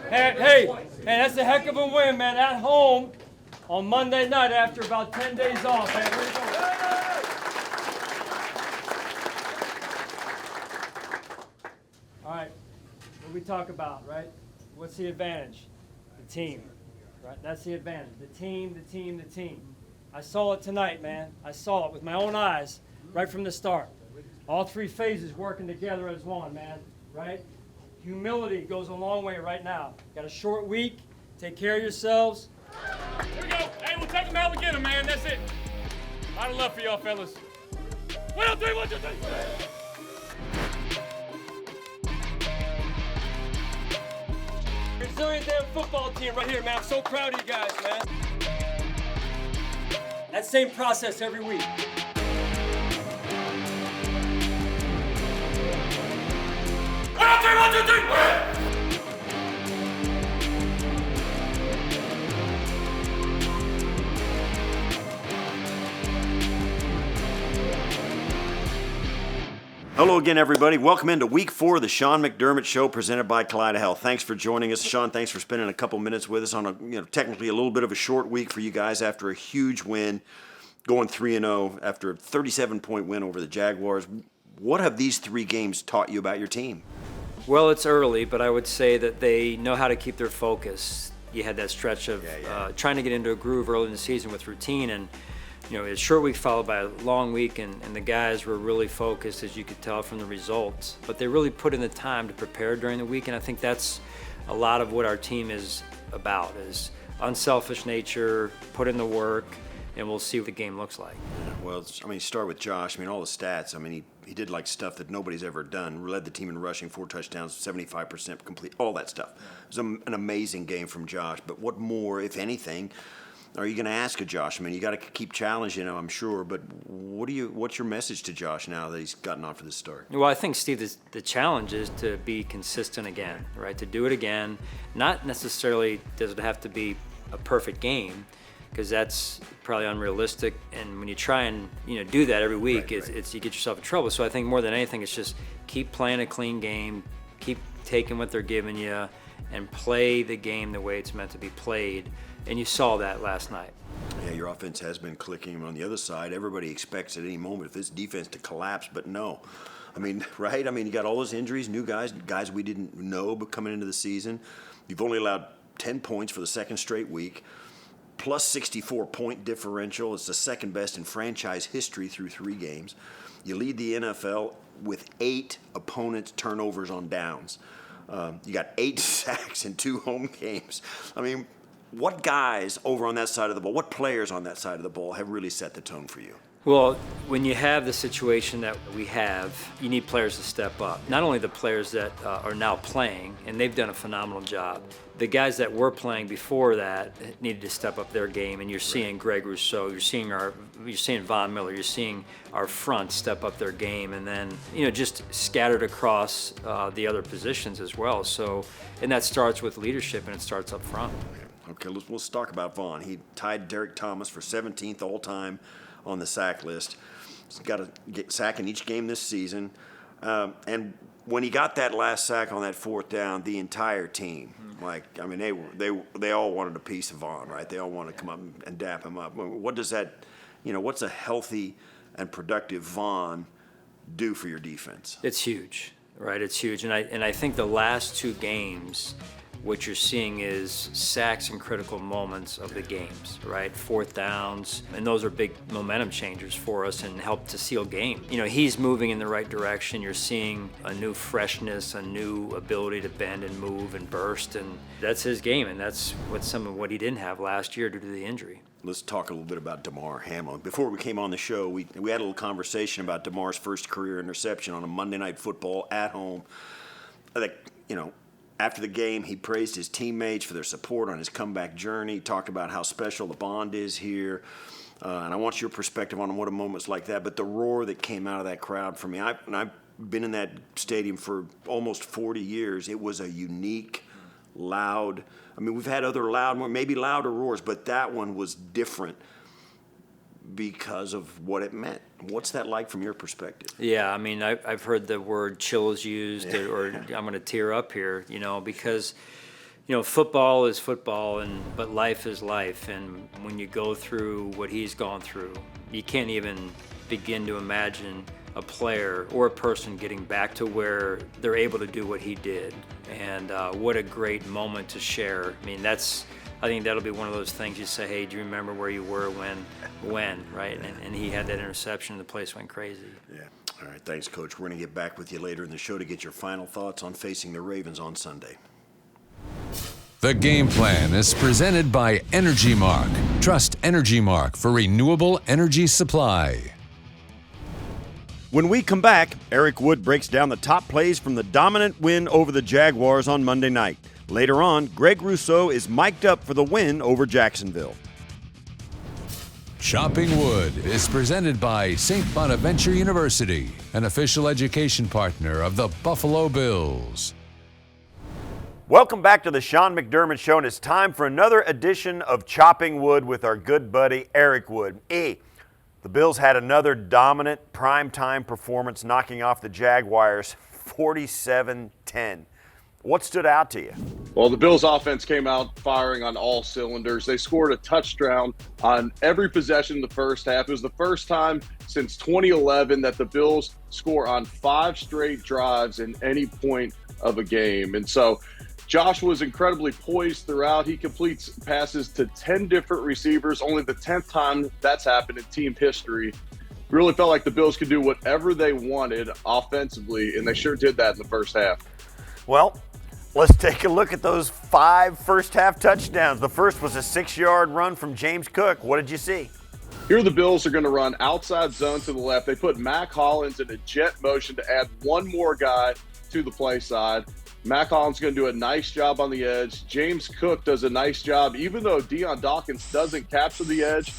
Hey, that's a heck of a win, man. At home on Monday night after about 10 days off, man. Way to go. All right, what we talk about, right? What's the advantage? The team, right? That's the advantage. The team. I saw it tonight, man. I saw it with my own eyes right from the start. All three phases working together as one, man, right? Humility goes a long way right now. Got a short week. Take care of yourselves. Here we go. Hey, we'll take them out and get them, man. That's it. A lot of love for y'all, fellas. 1, 2, 3, 1, 2, 3. Resilient damn football team right here, man. I'm so proud of you guys, man. That same process every week. Hello again, everybody. Welcome into Week 4 of the Sean McDermott Show, presented by Kaleida Health. Thanks for joining us, Sean. Thanks for spending a couple minutes with us on technically a little bit of a short week for you guys after a huge win, going 3-0 after a 37-point win over the Jaguars. What have these 3 games taught you about your team? Well, it's early, but I would say that they know how to keep their focus. You had that stretch of trying to get into a groove early in the season with routine, and a short week followed by a long week, and the guys were really focused, as you could tell from the results. But they really put in the time to prepare during the week, and I think that's a lot of what our team is about, is unselfish nature, put in the work, and we'll see what the game looks like. Well, start with Josh. All the stats. He did like stuff that nobody's ever done. Led the team in rushing, 4 touchdowns, 75% complete, all that stuff. It was an amazing game from Josh. But what more, if anything, are you going to ask of Josh? You got to keep challenging him, I'm sure. But what's your message to Josh now that he's gotten off to this start? Well, I think, Steve, the challenge is to be consistent again, right? To do it again. Not necessarily does it have to be a perfect game, because that's probably unrealistic. And when you try and do that every week, it's you get yourself in trouble. So I think more than anything, it's just keep playing a clean game, keep taking what they're giving you, and play the game the way it's meant to be played. And you saw that last night. Yeah, your offense has been clicking. On the other side, everybody expects at any moment for this defense to collapse, but no. Right? You got all those injuries, new guys we didn't know but coming into the season. You've only allowed 10 points for the second straight week. Plus 64-point differential. It's the second best in franchise history through 3 games. You lead the NFL with 8 opponents' turnovers on downs. You got 8 sacks in 2 home games. What guys over on that side of the ball, what players on that side of the ball have really set the tone for you? Well, when you have the situation that we have, you need players to step up. Not only the players that are now playing, and they've done a phenomenal job. The guys that were playing before that needed to step up their game, and you're seeing Greg Rousseau, you're seeing Von Miller, you're seeing our front step up their game, and then just scattered across the other positions as well. So, and that starts with leadership, and it starts up front. Okay, let's talk about Von. He tied Derek Thomas for 17th all time on the sack list. He's got a sack in each game this season. And when he got that last sack on that 4th down, the entire team, they all wanted a piece of Von, right? They all wanted to come up and dap him up. What does that, what's a healthy and productive Von do for your defense? It's huge, right? It's huge. And I think the last 2 games, what you're seeing is sacks in critical moments of the games, right? 4th downs, and those are big momentum changers for us and help to seal game. He's moving in the right direction. You're seeing a new freshness, a new ability to bend and move and burst, and that's his game, and that's some of what he didn't have last year due to the injury. Let's talk a little bit about Damar Hamlin. Before we came on the show, we had a little conversation about Damar's first career interception on a Monday Night Football at home. After the game, he praised his teammates for their support on his comeback journey, talked about how special the bond is here. And I want your perspective on what a moment's like that. But the roar that came out of that crowd for me, I've been in that stadium for almost 40 years. It was a unique, loud, we've had other loud, maybe louder roars, but that one was different because of what it meant. What's that like from your perspective? Yeah, I've heard the word chills used, or I'm going to tear up here, because You know, football is football, but life is life. And when you go through what he's gone through, you can't even begin to imagine a player or a person getting back to where they're able to do what he did. And what a great moment to share. I mean, I think that'll be one of those things you say, hey, do you remember where you were when, right? And he had that interception and the place went crazy. Yeah. All right, thanks, Coach. We're going to get back with you later in the show to get your final thoughts on facing the Ravens on Sunday. The Game Plan is presented by Energy Mark. Trust Energy Mark for renewable energy supply. When we come back, Eric Wood breaks down the top plays from the dominant win over the Jaguars on Monday night. Later on, Greg Rousseau is mic'd up for the win over Jacksonville. Chopping Wood is presented by St. Bonaventure University, an official education partner of the Buffalo Bills. Welcome back to the Sean McDermott Show, and it's time for another edition of Chopping Wood with our good buddy Eric Wood. The Bills had another dominant primetime performance, knocking off the Jaguars 47-10. What stood out to you? Well, the Bills' offense came out firing on all cylinders. They scored a touchdown on every possession in the first half. It was the first time since 2011 that the Bills score on 5 straight drives in any point of a game. And so Josh was incredibly poised throughout. He completes passes to 10 different receivers, only the 10th time that's happened in team history. Really felt like the Bills could do whatever they wanted offensively, and they sure did that in the first half. Well, let's take a look at those 5 first-half touchdowns. The first was a 6-yard run from James Cook. What did you see? Here the Bills are going to run outside zone to the left. They put Mac Hollins in a jet motion to add one more guy to the play side. Mac Hollins is going to do a nice job on the edge. James Cook does a nice job, even though Deion Dawkins doesn't capture the edge,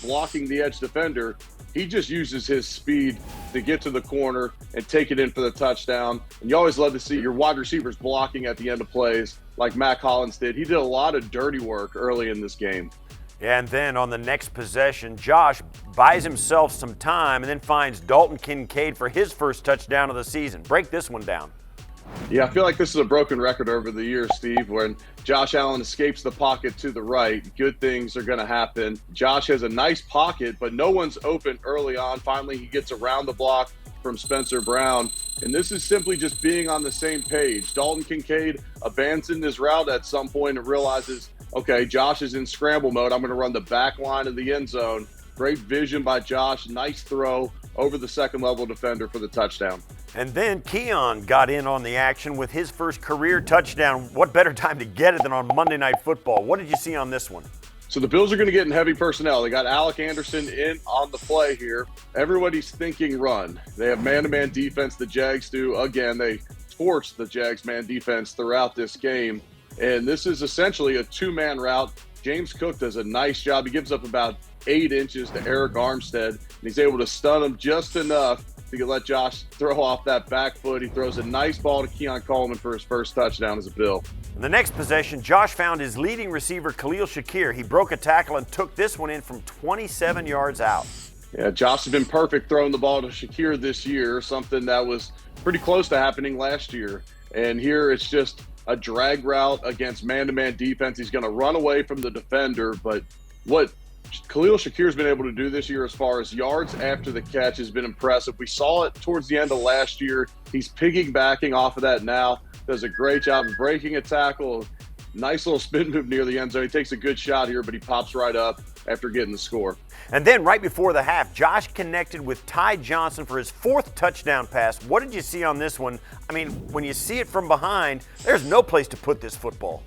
blocking the edge defender. He just uses his speed to get to the corner and take it in for the touchdown. And you always love to see your wide receivers blocking at the end of plays like Mac Hollins did. He did a lot of dirty work early in this game. And then on the next possession, Josh buys himself some time and then finds Dalton Kincaid for his first touchdown of the season. Break this one down. Yeah, I feel like this is a broken record over the years, Steve, when Josh Allen escapes the pocket to the right. Good things are going to happen. Josh has a nice pocket, but no one's open early on. Finally, he gets around the block from Spencer Brown. And this is simply just being on the same page. Dalton Kincaid abandons his route at some point and realizes, okay, Josh is in scramble mode. I'm going to run the back line of the end zone. Great vision by Josh. Nice throw over the second level defender for the touchdown. And then Keon got in on the action with his first career touchdown. What better time to get it than on Monday Night Football? What did you see on this one? So the Bills are going to get in heavy personnel. They got Alec Anderson in on the play here. Everybody's thinking run. They have man-to-man defense. The Jags do. Again, they torched the Jags man defense throughout this game. And this is essentially a 2-man route. James Cook does a nice job. He gives up about 8 inches to Eric Armstead, and he's able to stun him just enough to let Josh throw off that back foot. He throws a nice ball to Keon Coleman for his first touchdown as a Bill. In the next possession, Josh found his leading receiver, Khalil Shakir. He broke a tackle and took this one in from 27 yards out. Yeah, Josh has been perfect throwing the ball to Shakir this year, something that was pretty close to happening last year. And here it's just a drag route against man-to-man defense. He's going to run away from the defender, but what Khalil Shakir's been able to do this year as far as yards after the catch has been impressive. We saw it towards the end of last year. He's piggybacking off of that now. Does a great job of breaking a tackle. Nice little spin move near the end zone. He takes a good shot here, but he pops right up after getting the score. And then right before the half, Josh connected with Ty Johnson for his 4th touchdown pass. What did you see on this one? I mean, when you see it from behind, there's no place to put this football.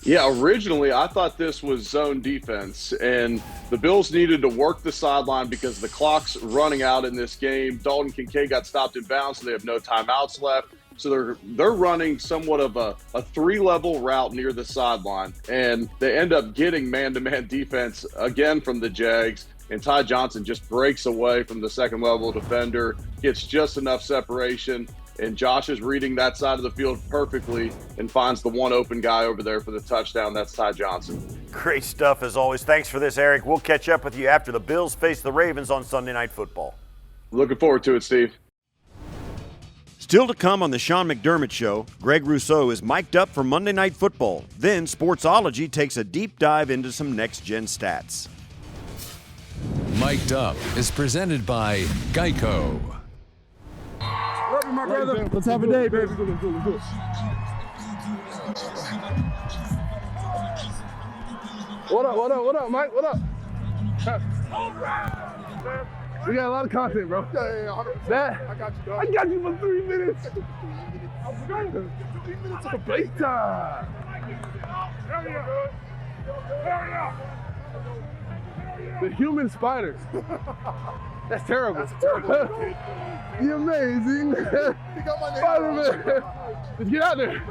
Yeah, originally I thought this was zone defense, and the Bills needed to work the sideline because the clock's running out in this game. Dalton Kincaid got stopped in bounds, so they have no timeouts left. So they're running somewhat of a 3-level route near the sideline, and they end up getting man-to-man defense again from the Jags, and Ty Johnson just breaks away from the second-level defender, gets just enough separation, and Josh is reading that side of the field perfectly and finds the one open guy over there for the touchdown. That's Ty Johnson. Great stuff as always. Thanks for this, Eric. We'll catch up with you after the Bills face the Ravens on Sunday Night Football. Looking forward to it, Steve. Still to come on the Sean McDermott Show, Greg Rousseau is mic'd up for Monday Night Football. Then Sportsology takes a deep dive into some next-gen stats. Mic'd Up is presented by Geico. Love you, my brother. Let's have a day, baby. Let's do it. What up, Mike? What up? We got a lot of content, bro. Yeah. That, I got you, dog. I got you for 3 minutes. 3 minutes of break time. Hurry up. The human spider. That's terrible. That's terrible. You're amazing. He got my name. Spider-Man. Let's get out there.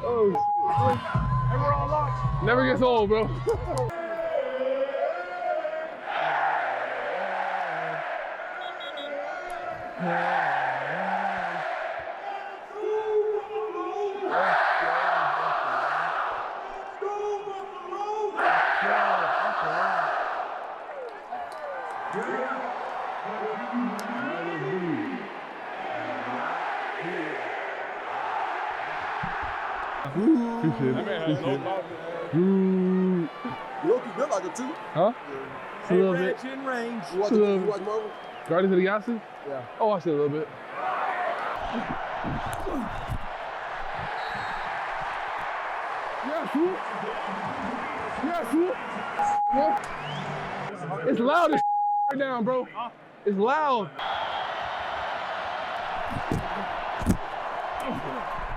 Oh, shit. And we're all locked. Never gets old, bro. Appreciate it. You look good like it too. Huh? Just a little bit. In range. You Just watch a little bit. Marvel? Guardians of the Galaxy? Yeah. I watched it a little bit. Yeah, swoop. Yeah, swoop. Yeah. It's loud as right now, bro. It's loud.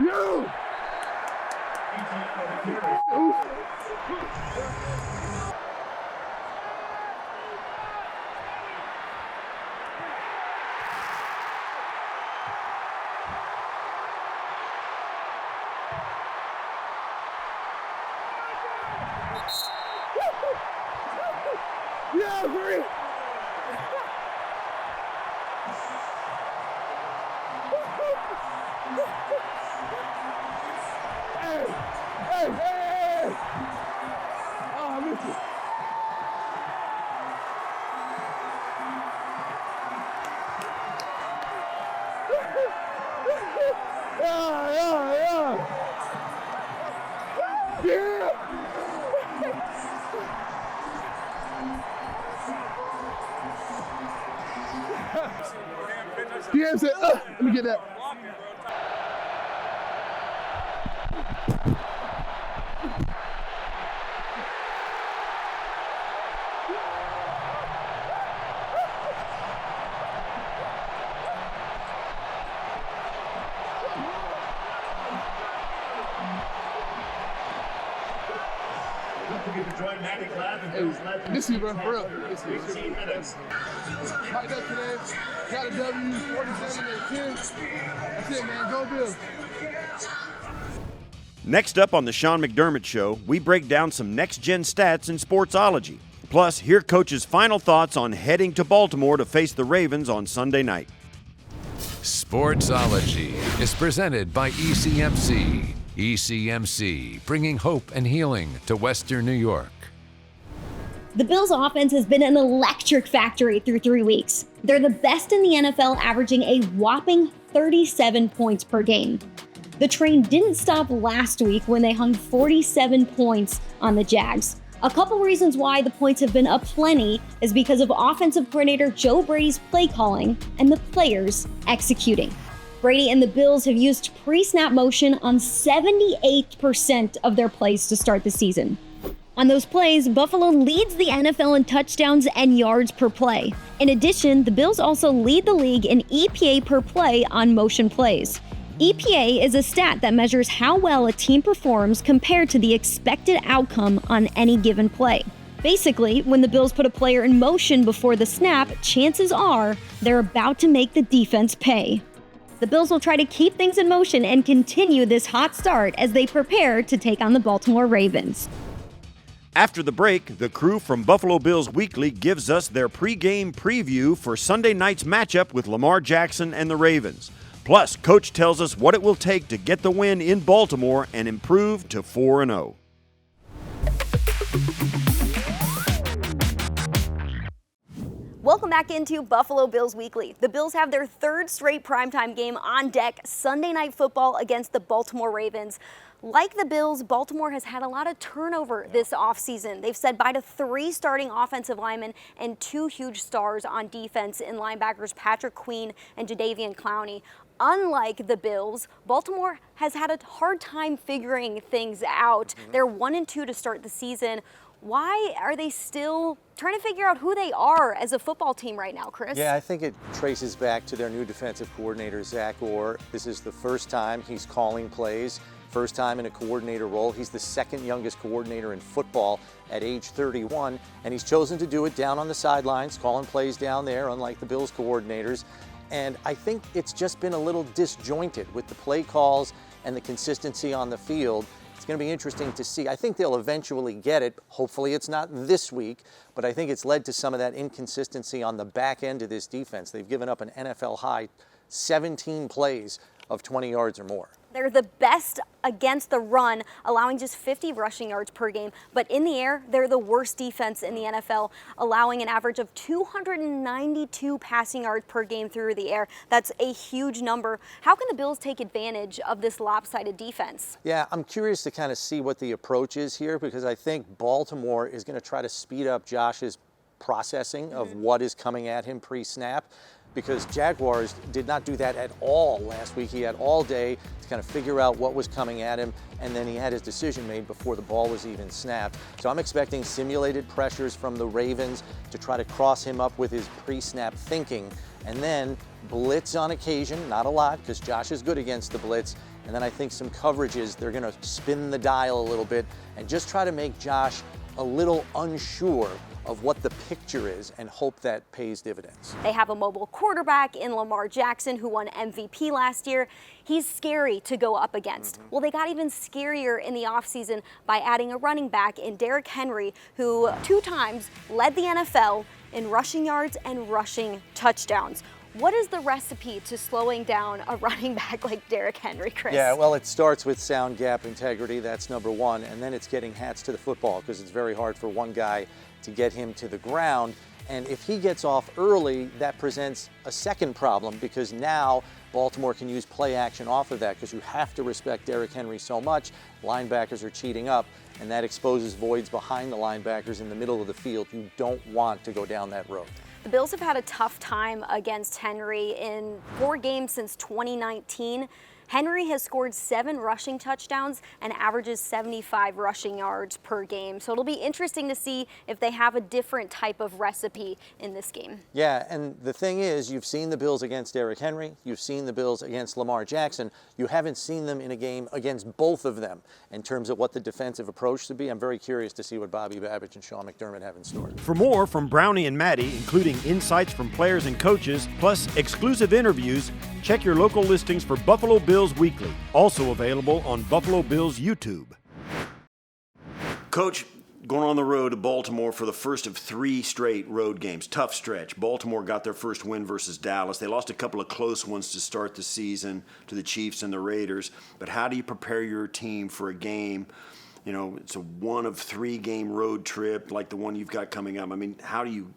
Yo! Yeah, Bree! Hey! Oh, I missed it. Yeah! DM said, let me get that. Hey, miss you, bro, for real. Miss you. 18 minutes. Mic'd up today. Got a W, 47-10. That's it, man. Go Bills. Next up on the Sean McDermott Show, we break down some next-gen stats in Sportsology. Plus, hear Coach's final thoughts on heading to Baltimore to face the Ravens on Sunday night. Sportsology is presented by ECMC. ECMC, bringing hope and healing to Western New York. The Bills' offense has been an electric factory through 3 weeks. They're the best in the NFL, averaging a whopping 37 points per game. The train didn't stop last week when they hung 47 points on the Jags. A couple reasons why the points have been aplenty is because of offensive coordinator Joe Brady's play calling and the players executing. Brady and the Bills have used pre-snap motion on 78% of their plays to start the season. On those plays, Buffalo leads the NFL in touchdowns and yards per play. In addition, the Bills also lead the league in EPA per play on motion plays. EPA is a stat that measures how well a team performs compared to the expected outcome on any given play. Basically, when the Bills put a player in motion before the snap, chances are they're about to make the defense pay. The Bills will try to keep things in motion and continue this hot start as they prepare to take on the Baltimore Ravens. After the break, the crew from Buffalo Bills Weekly gives us their pregame preview for Sunday night's matchup with Lamar Jackson and the Ravens. Plus, Coach tells us what it will take to get the win in Baltimore and improve to 4-0. Welcome back into Buffalo Bills Weekly. The Bills have their third straight primetime game on deck, Sunday Night Football against the Baltimore Ravens. Like the Bills, Baltimore has had a lot of turnover this offseason. They've said bye to 3 starting offensive linemen and 2 huge stars on defense in linebackers Patrick Queen and Jadeveon Clowney. Unlike the Bills, Baltimore has had a hard time figuring things out. They're 1-2 to start the season. Why are they still trying to figure out who they are as a football team right now, Chris? Yeah, I think it traces back to their new defensive coordinator, Zach Orr. This is the first time he's calling plays, first time in a coordinator role. He's the second youngest coordinator in football at age 31, and he's chosen to do it down on the sidelines, calling plays down there, unlike the Bills coordinators. And I think it's just been a little disjointed with the play calls and the consistency on the field. It's going to be interesting to see. I think they'll eventually get it. Hopefully it's not this week, but I think it's led to some of that inconsistency on the back end of this defense. They've given up an NFL high 17 plays of 20 yards or more. They're the best against the run, allowing just 50 rushing yards per game. But in the air, they're the worst defense in the NFL, allowing an average of 292 passing yards per game through the air. That's a huge number. How can the Bills take advantage of this lopsided defense? Yeah, I'm curious to kind of see what the approach is here, because I think Baltimore is going to try to speed up Josh's processing of what is coming at him pre-snap, because Jaguars did not do that at all last week. He had all day to kind of figure out what was coming at him, and then he had his decision made before the ball was even snapped. So I'm expecting simulated pressures from the Ravens to try to cross him up with his pre-snap thinking, and then blitz on occasion, not a lot because Josh is good against the blitz, and then I think some coverages, they're going to spin the dial a little bit and just try to make Josh a little unsure of what the picture is and hope that pays dividends. They have a mobile quarterback in Lamar Jackson who won MVP last year. He's scary to go up against. Well, they got even scarier in the offseason by adding a running back in Derrick Henry, who 2 times led the NFL in rushing yards and rushing touchdowns. What is the recipe to slowing down a running back like Derrick Henry, Chris? Yeah, well, it starts with sound gap integrity. That's number one. And then it's getting hats to the football, because it's very hard for one guy to get him to the ground. And if he gets off early, that presents a second problem, because now Baltimore can use play action off of that, because you have to respect Derrick Henry so much. Linebackers are cheating up, and that exposes voids behind the linebackers in the middle of the field. You don't want to go down that road. The Bills have had a tough time against Henry in 4 games since 2019. Henry has scored 7 rushing touchdowns and averages 75 rushing yards per game. So it'll be interesting to see if they have a different type of recipe in this game. Yeah, and the thing is, you've seen the Bills against Derrick Henry, you've seen the Bills against Lamar Jackson. You haven't seen them in a game against both of them in terms of what the defensive approach should be. I'm very curious to see what Bobby Babbage and Sean McDermott have in store. For more from Brownie and Maddy, including insights from players and coaches, plus exclusive interviews, check your local listings for Buffalo Bills Weekly, also available on Buffalo Bills YouTube. Coach, going on the road to Baltimore for the first of 3 straight road games. Tough stretch. Baltimore got their first win versus Dallas. They lost a couple of close ones to start the season to the Chiefs and the Raiders. But how do you prepare your team for a game? You know, it's a 1 of 3 game road trip like the one you've got coming up. I mean, how do you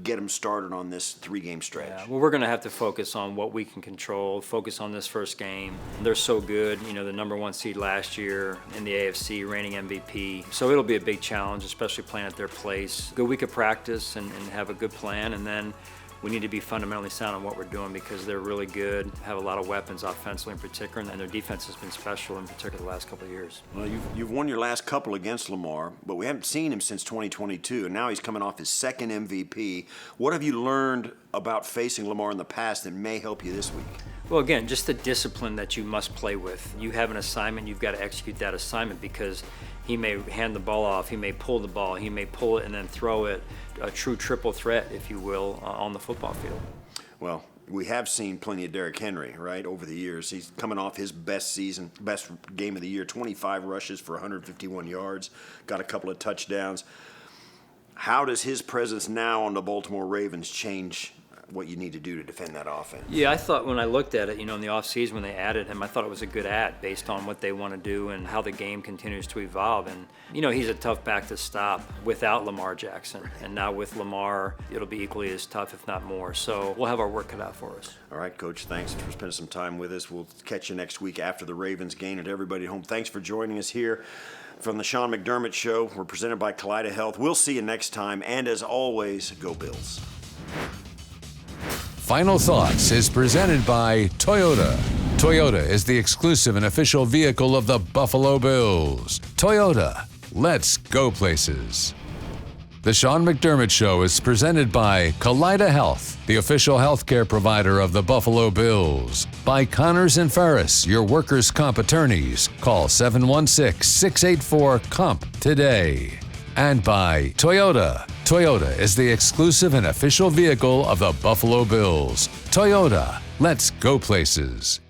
get them started on this 3-game stretch? Yeah, well, we're going to have to focus on what we can control, focus on this first game. They're so good, you know, the #1 seed last year in the AFC, reigning MVP. So it'll be a big challenge, especially playing at their place. Good week of practice and have a good plan, and then we need to be fundamentally sound on what we're doing, because they're really good, have a lot of weapons offensively in particular, and their defense has been special in particular the last couple of years. Well, you've won your last couple against Lamar, but we haven't seen him since 2022, and now he's coming off his 2nd MVP. What have you learned about facing Lamar in the past that may help you this week? Well, again, just the discipline that you must play with. You have an assignment, you've got to execute that assignment, because he may hand the ball off, he may pull the ball, he may pull it and then throw it, a true triple threat, if you will, on the football field. Well, we have seen plenty of Derrick Henry, right, over the years. He's coming off his best season, best game of the year, 25 rushes for 151 yards, got a couple of touchdowns. How does his presence now on the Baltimore Ravens change what you need to do to defend that offense. Yeah, I thought when I looked at it, in the offseason when they added him, I thought it was a good add based on what they want to do and how the game continues to evolve. And, he's a tough back to stop without Lamar Jackson. And now with Lamar, it'll be equally as tough, if not more. So we'll have our work cut out for us. All right, Coach, thanks for spending some time with us. We'll catch you next week after the Ravens game. And to everybody at home, thanks for joining us here from the Sean McDermott Show. We're presented by Kaleida Health. We'll see you next time. And as always, go Bills. Final Thoughts is presented by Toyota. Toyota is the exclusive and official vehicle of the Buffalo Bills. Toyota, let's go places. The Sean McDermott Show is presented by Kaleida Health, the official healthcare provider of the Buffalo Bills. By Connors and Ferris, your workers' comp attorneys. Call 716-684-COMP today. And by Toyota. Toyota is the exclusive and official vehicle of the Buffalo Bills. Toyota, let's go places.